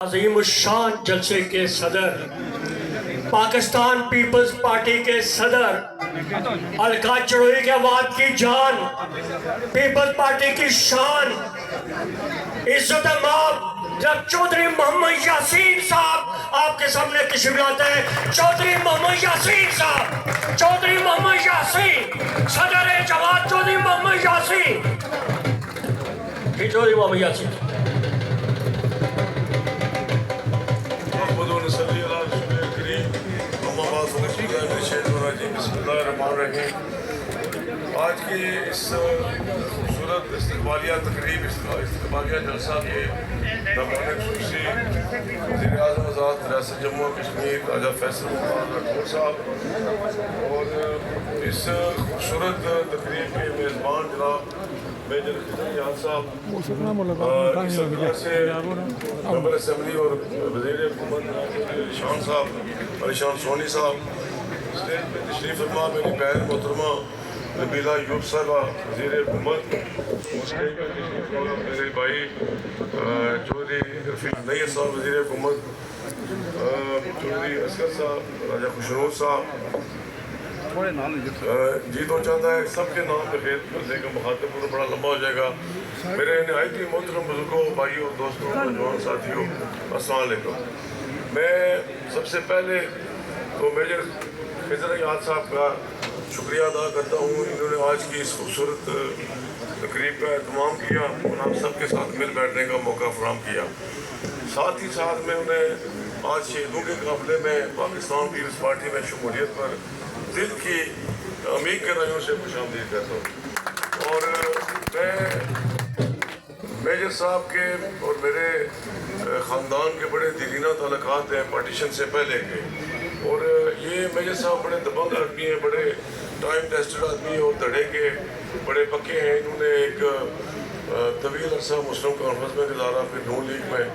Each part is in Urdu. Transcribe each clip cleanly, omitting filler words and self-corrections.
عظیم الشان جلسے کے صدر، پاکستان پیپلز پارٹی کے صدر، القاء چڑوئی کے آباد کی جان، پیپلز پارٹی کی شان، عزت مآب جب چودھری محمد یاسین صاحب آپ کے سامنے تشریف لاتے ہیں، چودھری محمد یاسین صاحب، چودھری محمد یاسین، صدر جماعت چودھری محمد یاسین، چودھری محمد یاسین۔ بسم اللہ الرحمن الرحیم۔ آج کی اس خوبصورت استقبالیہ تقریب، استقبالیہ جلسہ کے مہمان خصوصی وزیر اعظم آزاد ریاست جموں و کشمیر راجہ فیصل ممتاز راٹھور صاحب، اور اس خوبصورت تقریب کے میزبان جناب میجر خضر یار صاحب، اس طرح سے ممبر اسمبلی اور وزیر حکومت علی شان صاحب، علی شان سونی صاحب، اسٹیج پہ تشریف فرما میری بہن محترمہ نبیلہ ایوب صاحبہ وزیر حکومت، اسٹیج پہ تشریف فرما میرے بھائی چودھری رفیق نیر صاحب وزیر حکومت، چودھری اصغر صاحب، راجہ خوشنود صاحب، جی تو چاہتا ہے سب کے نام پہ خیر کرنے کا مخاطب پورا بڑا لمبا ہو جائے گا۔ میرے نہایت ہی محترم بزرگوں، بھائیوں، دوستوں، نوجوان ساتھیوں، السلام علیکم۔ میں سب سے پہلے تو میجر خضر یار صاحب کا شکریہ ادا کرتا ہوں، انہوں نے آج کی اس خوبصورت تقریب کا اہتمام کیا اور ہم سب کے ساتھ مل بیٹھنے کا موقع فراہم کیا۔ ساتھ ہی ساتھ میں انہیں آج شہیدوں کے قافلے میں پاکستان پیپلز پارٹی میں شمولیت پر دل کی عمیق گہرائیوں سے خوش آمدید کہتا ہوں۔ اور میں میجر صاحب کے اور میرے خاندان کے بڑے دیرینہ تعلقات ہیں پارٹیشن سے پہلے کے، اور یہ میجر صاحب بڑے دبنگ آدمی ہیں، بڑے ٹائم ٹیسٹڈ آدمی ہیں اور دھڑے کے بڑے پکے ہیں۔ انہوں نے ایک طویل عرصہ مسلم کانفرنس میں گزارا، پھر نون لیگ میں۔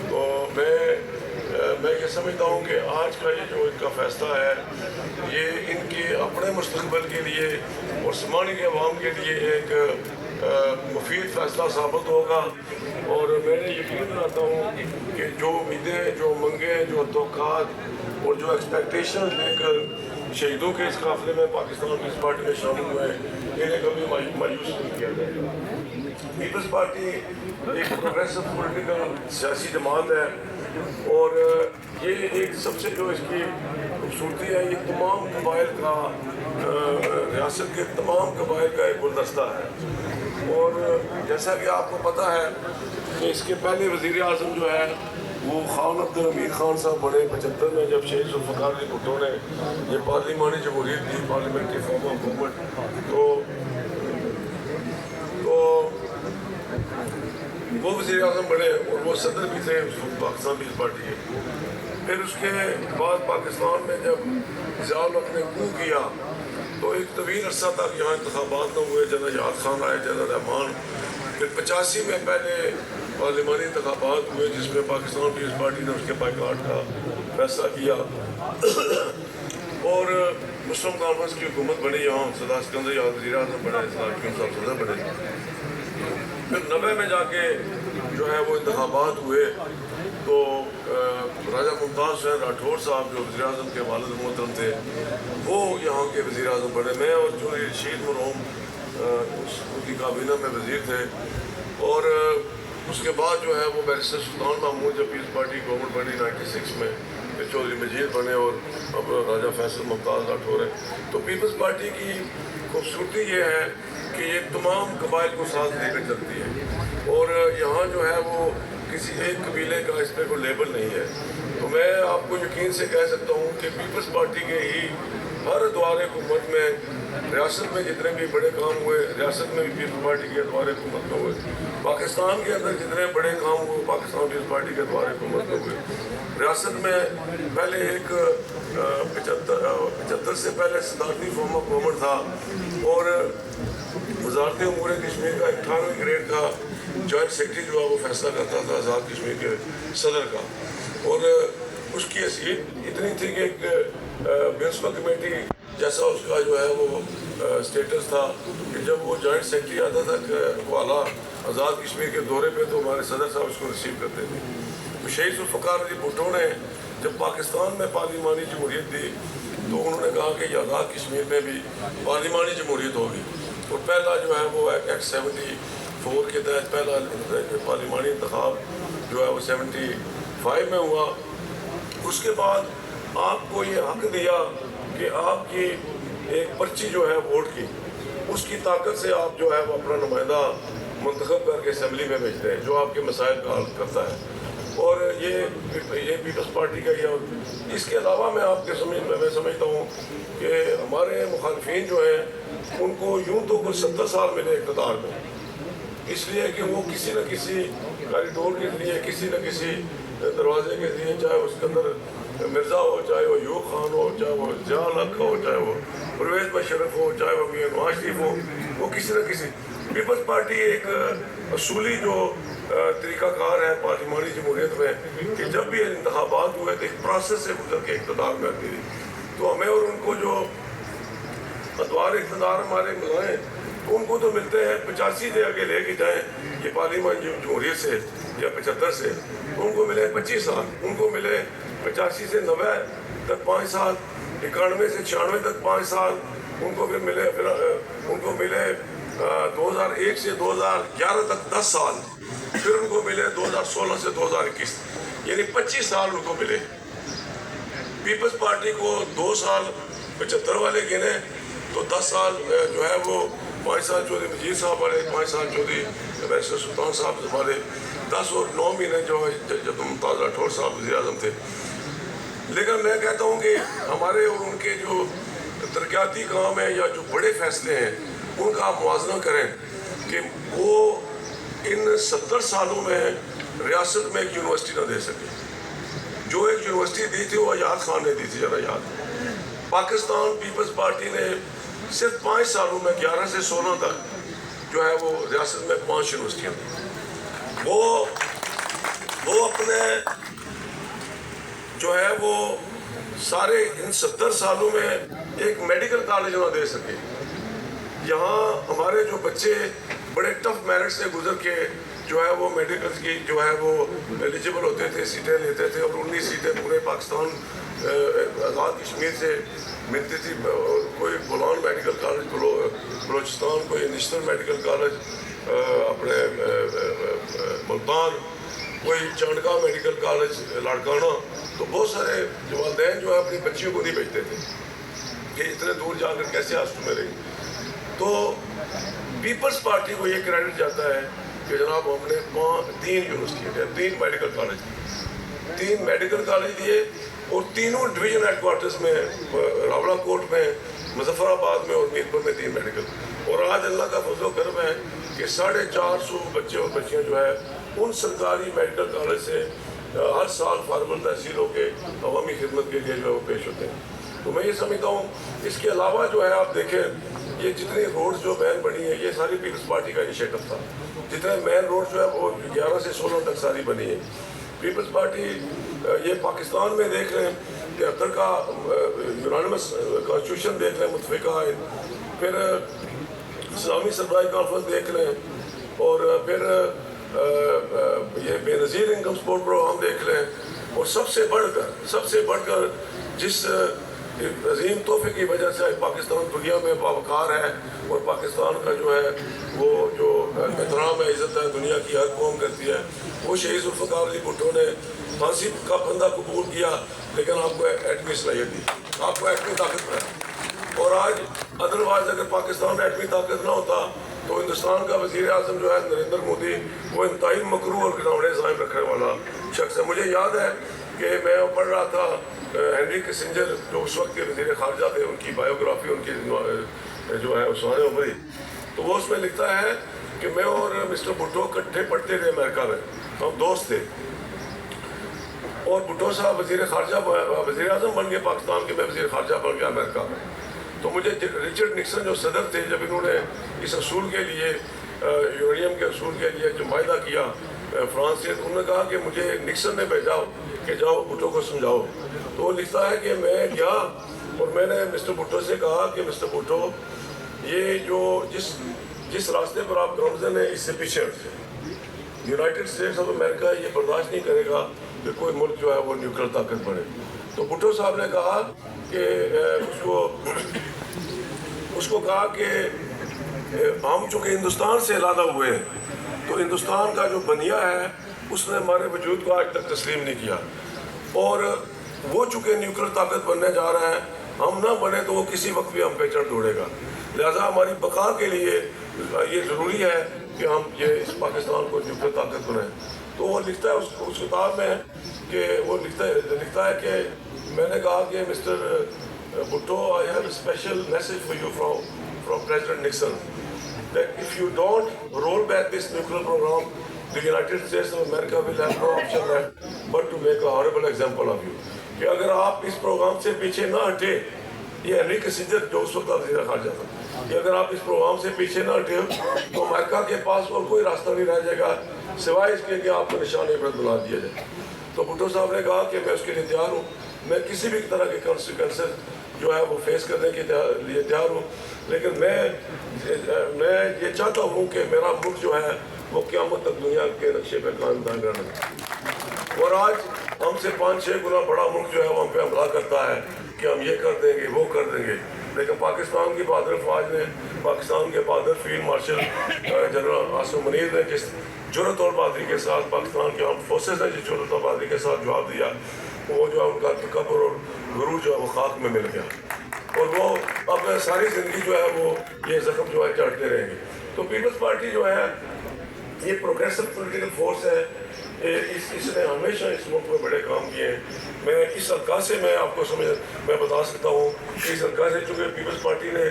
تو میں یہ سمجھتا ہوں کہ آج کا یہ جو ان کا فیصلہ ہے یہ ان کے اپنے مستقبل کے لیے اور سماجی کے عوام کے لیے ایک مفید فیصلہ ثابت ہوگا، اور میں نے یقین بناتا ہوں کہ جو امیدیں، جو منگیں، جو توقعات اور جو ایکسپیکٹیشن لے کر شہیدوں کے اس قافلے میں پاکستان پیپلز پارٹی میں شامل ہوئے انہیں کبھی مایوس نہیں کیا جائے گا۔ پیپلز پارٹی ایک پروگریسو پولیٹیکل سیاسی جماعت ہے، اور یہ ایک سب سے جو اس کی خوبصورتی ہے، یہ تمام قبائل کا، ریاست کے تمام قبائل کا ایک گلدستہ ہے۔ اور جیسا کہ آپ کو پتہ ہے کہ اس کے پہلے وزیر اعظم جو ہے وہ خان عبد الحمید خان صاحب بڑے 75 میں، جب شہید ذوالفقار علی بھٹو نے یہ پارلیمانی جمہوریت دی، پارلیمنٹری فارم آف گورنمنٹ، تو وہ وزیر اعظم بڑے اور وہ صدر بھی تھے پاکستان پیپلز پارٹی کے۔ پھر اس کے بعد پاکستان میں جب ضیاء الحق نے کو کیا تو ایک طویل عرصہ تک یہاں انتخابات نہ ہوئے، جنرل یاد خان آئے، جنرل رحمان، پھر 85 میں پہلے پارلیمانی انتخابات ہوئے جس میں پاکستان پیپلز پارٹی نے اس کے بائیکاٹ کا فیصلہ کیا، اور مسلم کانفرنس کی حکومت بنی، یہاں صدا اسکندر یاد وزیر اعظم بنے، صدا صاحب صدر بنے۔ پھر 90 میں جا کے جو ہے وہ انتخابات ہوئے تو راجہ ممتاز حسین راٹھور صاحب جو وزیر اعظم کے والد محترم تھے وہ یہاں کے وزیر اعظم بنے۔ میں اور جو رشید مرحوم ان کی کابینہ میں وزیر تھے، اور اس کے بعد جو ہے وہ بیرسٹر سلطان محمود جب پیپلز پارٹی گورنمنٹ بنی 96 میں، پھر چودھری مجید بنے، اور اب راجہ فیصل ممتاز راٹھور ہے۔ تو پیپلز پارٹی کی خوبصورتی یہ ہے کہ یہ تمام قبائل کو ساتھ لے کر چلتی ہے، اور یہاں جو ہے وہ کسی ایک قبیلے کا اس پہ کوئی لیبل نہیں ہے۔ تو میں آپ کو یقین سے کہہ سکتا ہوں کہ پیپلز پارٹی کے ہی ہر ادوار حکومت میں ریاست میں جتنے بھی بڑے کام ہوئے، ریاست میں بھی پیپلز پارٹی کے ادوار حکومت میں ہوئے، پاکستان کے اندر جتنے بڑے کام ہوئے پاکستان پیپلز پارٹی کے ادوار حکومت میں ہوئے۔ ریاست میں پہلے ایک 75 سے پہلے صدارتی فارم آف گورنمنٹ تھا، اور وزارت امور کشمیر کا 18ویں گریڈ کا جوائنٹ سیکرٹری جو ہے وہ فیصلہ کرتا تھا آزاد کشمیر کے صدر کا، اور اس کی حیثیت اتنی تھی کہ ایک میونسپل کمیٹی جیسا اس کا جو ہے وہ اسٹیٹس تھا کہ جب وہ جوائنٹ سیکرٹری آتا تھا کوالا آزاد کشمیر کے دورے پہ تو ہمارے صدر صاحب اس کو ریسیو کرتے تھے۔ تو شہید ذوالفقار علی بھٹو نے جب پاکستان میں پارلیمانی جمہوریت دی تو انہوں نے کہا کہ یہ آزاد کشمیر میں بھی پارلیمانی جمہوریت ہوگی، اور پہلا جو ہے وہ ایکٹ 74 کے تحت پہلا پارلیمانی انتخاب جو ہے وہ 75 میں ہوا۔ اس کے بعد آپ کو یہ حق دیا کہ آپ کی ایک پرچی جو ہے ووٹ کی، اس کی طاقت سے آپ جو ہے وہ اپنا نمائندہ منتخب کر کے اسمبلی میں بھیجتے ہیں جو آپ کے مسائل کا حل کرتا ہے، اور یہ پیپلز پارٹی کا یہ۔ اس کے علاوہ میں سمجھتا ہوں کہ ہمارے مخالفین جو ہیں ان کو یوں تو کچھ 70 سال ملے اقتدار میں، اس لیے کہ وہ کسی نہ کسی کاریڈور کے ذریعے، کسی نہ کسی دروازے کے ذریعے، چاہے اس کے اندر مرزا ہو، چاہے وہ یوب خان ہو، چاہے وہ ضیاء الحق ہو، چاہے وہ پرویز مشرف ہو، چاہے وہ میاں نواز شریف ہو، وہ کسی نہ کسی پیپلز پارٹی ایک اصولی جو طریقہ کار ہے پارلیمانی جمہوریت میں کہ جب بھی انتخابات ہوئے تو ایک پروسیس سے گزر کے اقتدار میں آتی تھی، تو ہمیں اور ان کو جو ادوار اقتدار ہمارے ملائیں تو ان کو تو ملتے ہیں 85 سے آگے لے کے جائیں یہ پارلیمانی جمہوریت سے یا 75 سے، ان کو ملے 25 سال، ان کو ملے 85 سے 90 تک 5 سال، 91 سے 96 تک 5 سال، ان کو پھر ان کو ملے 2001 سے 2011 تک 10 سال، پھر ان کو ملے 2016 سے 2021، یعنی 25 سال ان کو ملے۔ پیپلز پارٹی کو 2 سال 75 والے گنے تو 10 سال جو ہے وہ 5 سال چودھری مجید صاحب والے، 5 سال چودھری بیرسٹر سلطان صاحب والے، 10 اور 9 مہینے جو ہے جب ممتاز راٹھور صاحب وزیر اعظم تھے۔ لیکن میں کہتا ہوں کہ ہمارے اور ان کے جو ترقیاتی کام ہیں یا جو بڑے فیصلے ہیں ان کا آپ موازنہ کریں کہ وہ ان 70 سالوں میں ریاست میں ایک یونیورسٹی نہ دے سکے۔ جو ایک یونیورسٹی دی تھی وہ آزاد خان نے دی تھی، ذرا یاد۔ پاکستان پیپلز پارٹی نے صرف 5 سالوں میں 11 سے 16 تک جو ہے وہ ریاست میں 5 یونیورسٹیاں دی۔ وہ اپنے جو ہے وہ سارے ان 70 سالوں میں ایک میڈیکل کالج نہ دے سکے۔ یہاں ہمارے جو بچے بڑے ٹف میرٹ سے گزر کے جو ہے وہ میڈیکل کی جو ہے وہ ایلیجیبل ہوتے تھے، سیٹیں لیتے تھے، اور 19 سیٹیں پورے پاکستان آزاد کشمیر سے ملتی تھی۔ کوئی بولان میڈیکل کالج بلوچستان، کوئی نشتر میڈیکل کالج اپنے ملتان، کوئی چانڈگاہ میڈیکل کالج لاڑکانہ، تو بہت سارے جو والدین جو ہے اپنی بچیوں کو نہیں بھیجتے تھے کہ اتنے دور جا کر کیسے ہاسپٹل میں رہیں۔ تو پیپلز پارٹی کو یہ کریڈٹ جاتا ہے کہ جناب ہم نے 3 یونیورسٹیاں دیا، 3 میڈیکل کالج دیے، 3 میڈیکل کالج دیے، اور تینوں ڈویژن ہیڈ کوارٹرز میں، راولہ کوٹ میں، مظفر آباد میں اور میرپور میں 3 میڈیکل۔ اور آج اللہ کا فضل و کرم ہے کہ 450 بچے اور بچیاں جو ہے ان سرکاری میڈیکل کالج سے ہر سال فارغ التحصیل ہو کے عوامی خدمت کے لیے جو ہے وہ پیش ہوتے ہیں۔ تو میں یہ سمجھتا ہوں اس کے علاوہ جو ہے آپ دیکھیں یہ جتنی روڈز جو مین بنی ہیں یہ ساری پیپلز پارٹی کا انیشیٹو تھا۔ جتنے مین روڈ جو ہے وہ 11 سے 16 تک ساری بنی ہے۔ پیپلز پارٹی یہ پاکستان میں دیکھ لیں 73 کا یونانیمس کانسٹیٹیوشن دیکھ لیں، متفقہ آئین، پھر اسلامی سربراہی کانفرنس دیکھ لیں، اور پھر یہ بے نظیر انکم سپورٹ پروگرام دیکھ لیں، اور سب سے بڑھ کر جس عظیم تحفے کی وجہ سے پاکستان دنیا میں باوقار ہے اور پاکستان کا جو ہے وہ جو احترام ہے، عزت ہے، دنیا کی ہر قوم کرتی ہے، وہ شہید ذوالفقار علی بھٹو نے پھانسی کا پھندا قبول کیا، لیکن آپ کو ایٹمی صلاحیت دی، آپ کو ایٹمی طاقت ہے۔ اور آج ادروائز اگر پاکستان ایٹمی طاقت نہ ہوتا تو ہندوستان کا وزیر اعظم جو ہے نریندر مودی وہ انتہائی مکروہ اور گھناؤنے عزائم رکھنے والا شخص ہے۔ مجھے یاد ہے کہ میں پڑھ رہا تھا ہینری کسنجر جو اس وقت کے وزیر خارجہ تھے، ان کی بایوگرافی، ان کی جو ہے سوانح عمری، تو وہ اس میں لکھتا ہے کہ میں اور مسٹر بھٹو اکٹھے پڑھتے تھے امریکہ میں، ہم دوست تھے، اور بھٹو صاحب وزیر خارجہ وزیر اعظم بن گئے پاکستان کے، میں وزیر خارجہ بن گیا امریکہ میں۔ تو مجھے رچرڈ نکسن جو صدر تھے، جب انہوں نے اس اصول کے لیے یورینیم کے اصول کے لیے جو معاہدہ کیا فرانس سے، انہوں نے کہا کہ مجھے نکسن نے بھیجا کہ جاؤ بھٹو کو سمجھاؤ۔ تو وہ لکھتا ہے کہ میں گیا اور میں نے مسٹر بھٹو سے کہا کہ مسٹر بھٹو یہ جو جس راستے پر آپ گامزن ہیں اس سے پیچھے ہٹ جائیں۔ یونائٹڈ اسٹیٹس آف امریکہ یہ برداشت نہیں کرے گا کہ کوئی ملک جو ہے وہ نیوکلیر طاقت بنے. تو بھٹو صاحب نے کہا کہ اس کو کہا کہ ہم چونکہ ہندوستان سے علیحدہ ہوئے ہیں تو ہندوستان کا جو بنیا ہے اس نے ہمارے وجود کو آج تک تسلیم نہیں کیا, اور وہ چونکہ نیوکلیر طاقت بننے جا رہا ہے, ہم نہ بنے تو وہ کسی وقت بھی ہم پہ چڑھ دوڑے گا. لہٰذا ہماری بقا کے لیے یہ ضروری ہے کہ ہم یہ اس پاکستان کو نیوکلیر طاقت بنائیں. تو وہ لکھتا ہے اس کتاب میں کہ وہ لکھتا ہے کہ میں نے کہا کہ mister Bhutto, I have a special message for you from President Nixon, that if you don't roll back this nuclear program, the United States of America will have no option left but to make a horrible example of you. کہ اگر آپ اس پروگرام سے پیچھے نہ ہٹے, یہ ہنری کسنجر جو اس وقت وزیر خارجہ تھا, کہ اگر آپ اس پروگرام سے پیچھے نہ ہٹے تو امریکہ کے پاس اور کوئی راستہ نہیں رہ جائے گا سوائے اس کے کہ آپ کو نشان عبرت بنا دیا جائے. تو بھٹو صاحب نے کہا کہ میں اس کے لیے تیار ہوں, میں کسی بھی طرح کے کانسیکوینسز جو ہے وہ فیس کرنے کے لیے تیار ہوں, لیکن میں یہ چاہتا ہوں کہ میرا ملک جو ہے وہ قیامت تک دنیا کے نقشے پہ قائم دائم رہنا. اور آج ہم سے 5-6 گنا بڑا ملک جو ہے وہ ہم پہ حملہ کرتا ہے کہ ہم یہ کر دیں گے وہ کر دیں گے, لیکن پاکستان کی بہادر فوج نے, پاکستان کے بہادر field marshal general Asim Munir نے جس جرأت اور بہادری کے ساتھ, پاکستان کے آرمڈ فورسز نے جس جرأت اور بہادری کے ساتھ جواب دیا, وہ جو ہے ان کا تکبر اور غرور جو ہے وہ خاک میں مل گیا, اور وہ اپنے ساری زندگی جو ہے وہ یہ زخم جو ہے چڑھتے رہیں گے. تو پیپلز پارٹی جو ہے یہ پروگریسو پولیٹیکل فورس ہے, اس نے ہمیشہ اس ملک میں بڑے کام کیے ہیں. میں اس حلقہ سے میں آپ کو میں بتا سکتا ہوں کہ اس حلقہ سے چونکہ پیپلز پارٹی نے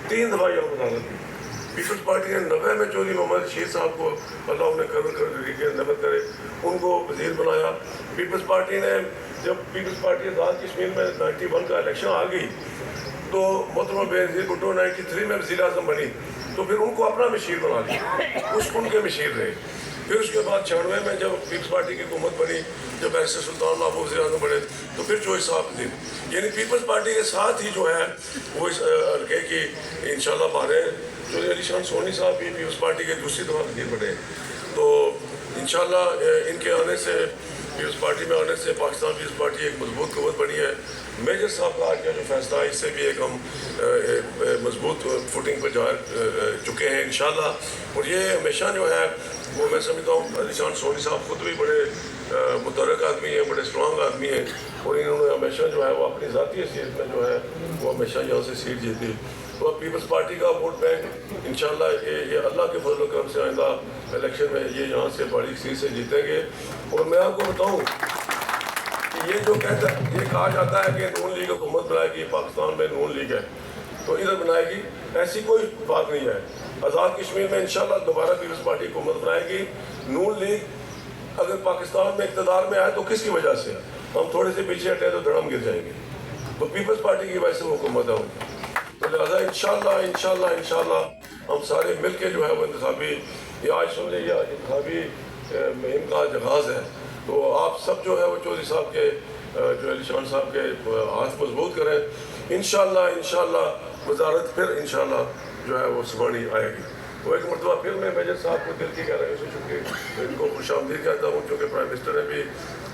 3 دفعہ یہاں بدالت دی. پیپلز پارٹی نے 90 میں چودھری محمد شیر صاحب کو اللہ انہیں قبر نعمت کرے ان کو وزیر بنایا. پیپلز پارٹی نے جب پیپلز پارٹی آزاد کشمیر میں 91 کا الیکشن آ گئی تو محترمہ بینظیر بھٹو 93 میں وزیر اعظم بنی, تو پھر ان کو اپنا مشیر بنا لیا, ان کے مشیر رہے. پھر اس کے بعد 96 میں جب پیپلز پارٹی کی حکومت بنی, جب بیرسٹر سلطان محبوب وزیر اعظم بنے, تو پھر چوہے صاحب تھے. یعنی پیپلز پارٹی کے ساتھ ہی جو ہے وہ اس حلقے کی انشاءاللہ بارے چودھری علی شان سونی صاحب بھی پیپلز پارٹی کے دوسری دفعہ وزیر بنے. تو انشاءاللہ ان کے آنے سے, پیپلز پارٹی میں آنے سے پاکستان پیپلز پارٹی ایک مضبوط قوت بنی ہے. میجر صاحب کا آج کا جو فیصلہ ہے اس سے بھی ایک ہم مضبوط فوٹنگ پہ جا چکے ہیں انشاءاللہ. اور یہ ہمیشہ جو ہے وہ میں سمجھتا ہوں علی شان سونی صاحب خود بھی بڑے متحرک آدمی ہیں, بڑے اسٹرانگ آدمی ہیں, اور انہوں نے ہمیشہ جو ہے وہ اپنی ذاتی حیثیت میں جو ہے وہ ہمیشہ یہاں سے سیٹ جیتی. تو اب پیپلز پارٹی کا ووٹ بینک انشاءاللہ یہ اللہ کے فضل و کرم سے آئندہ الیکشن میں یہ یہاں سے بڑی سیٹ سے جیتیں گے. اور میں آپ کو بتاؤں کہ یہ جو یہ کہا جاتا ہے کہ نون لیگ حکومت بنائے گی, پاکستان میں نون لیگ ہے تو ادھر بنائے گی, ایسی کوئی بات نہیں ہے. آزاد کشمیر میں انشاءاللہ دوبارہ پیپلز پارٹی حکومت بنائے گی. نون لیگ اگر پاکستان میں اقتدار میں آئے تو کس کی وجہ سے, ہم تھوڑے سے پیچھے ہٹے تو دھڑم گر جائیں گے, تو پیپلز پارٹی کی وجہ سے وہ حکومت ہے. تو لہٰذا انشاءاللہ ہم سارے مل کے جو ہے وہ انتخابی, یہ آج سمجھے یہ انتخابی مہم کا آغاز ہے. تو آپ سب جو ہے وہ چودھری صاحب کے, جو علی شان صاحب کے ہاتھ مضبوط کریں. انشاءاللہ وزارت پھر انشاءاللہ جو ہے وہ سنبھالی آئے گی. تو ایک مرتبہ پھر میں میجر صاحب کو دل کی کہہ رہے ہیں چونکہ ان کو خوش آمدید کہتا ہوں, چونکہ پرائم منسٹر نے بھی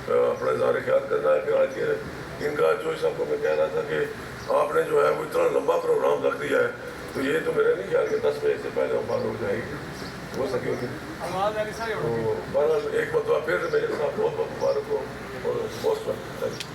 اپنا اظہار خیال کرنا ہے. کہ آج کے ان کا چودھری صاحب کو میں کہہ رہا تھا کہ آپ نے جو ہے وہ اتنا لمبا پروگرام رکھ دیا ہے, تو یہ تو میرا نہیں خیال کہ 10 بجے سے پہلے ہم فارغ ہو جائے گی, ہو سکے گی. تو بہرحال ایک مرتبہ پھر میجر صاحب بہت بہت مبارک ہو اور موسٹ ویلکم.